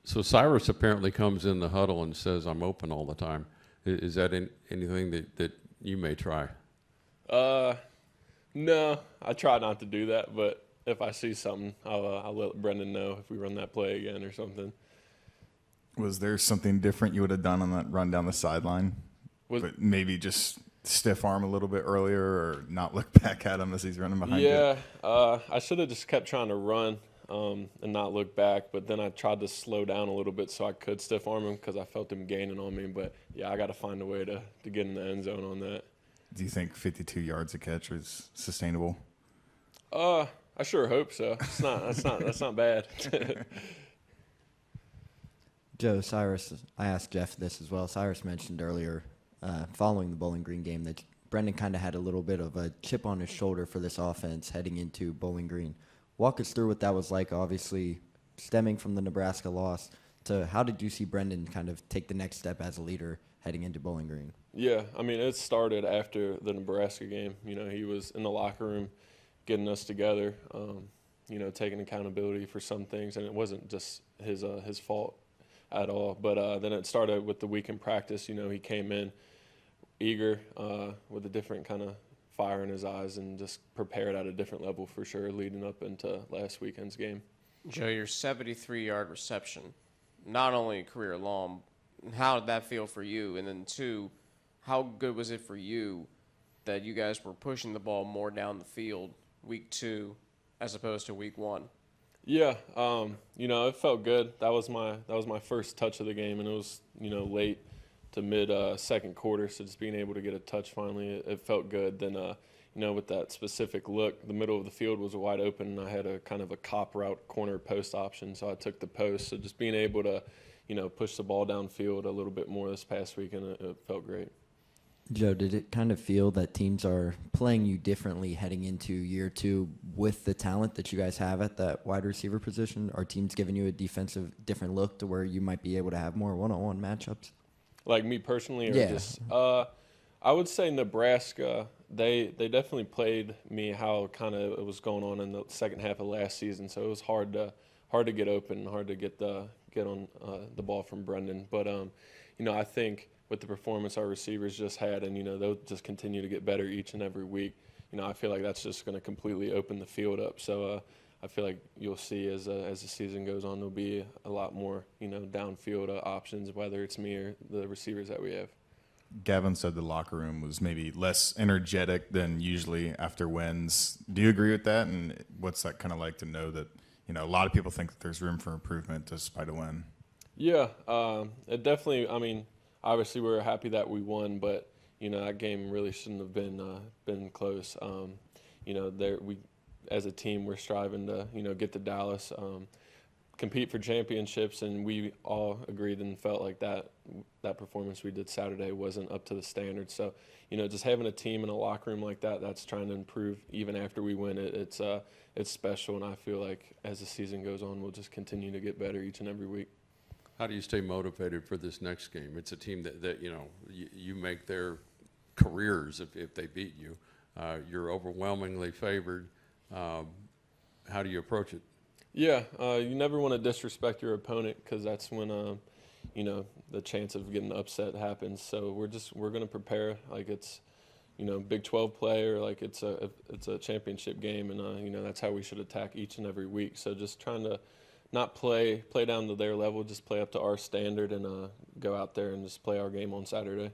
So Cyrus apparently comes in the huddle and says, "I'm open all the time." Is that anything that you may try? No, I try not to do that, but if I see something, I'll let Brendan know if we run that play again or something. Was there something different you would have done on that run down the sideline? But maybe just stiff arm a little bit earlier or not look back at him as he's running behind you? Yeah, I should have just kept trying to run and not look back, but then I tried to slow down a little bit so I could stiff arm him because I felt him gaining on me. But, yeah, I got to find a way to get in the end zone on that. Do you think 52 yards a catch is sustainable? I sure hope so. That's not bad. Joe, Cyrus, I asked Jeff this as well. Cyrus mentioned earlier, following the Bowling Green game, that Brendan kind of had a little bit of a chip on his shoulder for this offense heading into Bowling Green. Walk us through what that was like, obviously stemming from the Nebraska loss, to how did you see Brendan kind of take the next step as a leader heading into Bowling Green? Yeah, I mean, it started after the Nebraska game. He was in the locker room getting us together, taking accountability for some things, and it wasn't just his fault at all. But then it started with the week in practice. He came in eager with a different kind of fire in his eyes and just prepared at a different level for sure leading up into last weekend's game. Joe, your 73-yard reception, not only career long, how did that feel for you? And then, two, how good was it for you that you guys were pushing the ball more down the field week 2 as opposed to week 1? Yeah, it felt good. That was my first touch of the game, and it was late to mid second quarter. So just being able to get a touch finally, it felt good. Then with that specific look, the middle of the field was wide open, and I had a kind of a cop route corner post option, so I took the post. So just being able to push the ball downfield a little bit more this past week, and it felt great. Joe, did it kind of feel that teams are playing you differently heading into year 2 with the talent that you guys have at that wide receiver position? Are teams giving you a defensive different look to where you might be able to have more one-on-one matchups? Like me personally, or yeah. just I would say Nebraska, they definitely played me how kind of it was going on in the second half of last season. So it was hard to get open, hard to get on the ball from Brendan. But I think with the performance our receivers just had, and they'll just continue to get better each and every week. I feel like that's just going to completely open the field up. So I feel like you'll see as the season goes on, there'll be a lot more downfield options, whether it's me or the receivers that we have. Gavin said the locker room was maybe less energetic than usually after wins. Do you agree with that? And what's that kind of like to know that a lot of people think that there's room for improvement despite a win? Yeah, it definitely. I mean, obviously we were happy that we won, but that game really shouldn't have been close. We as a team we're striving to get to Dallas, compete for championships, and we all agreed and felt like that performance we did Saturday wasn't up to the standard. So just having a team in a locker room like that's trying to improve even after we win it's special, and I feel like as the season goes on we'll just continue to get better each and every week. How do you stay motivated for this next game? It's a team that you make their careers if they beat you. You're overwhelmingly favored. How do you approach it? Yeah, you never want to disrespect your opponent because that's when the chance of getting upset happens. So we're going to prepare like it's Big 12 play or like it's a championship game, and that's how we should attack each and every week. So just trying to not play down to their level, just play up to our standard, and go out there and just play our game on Saturday.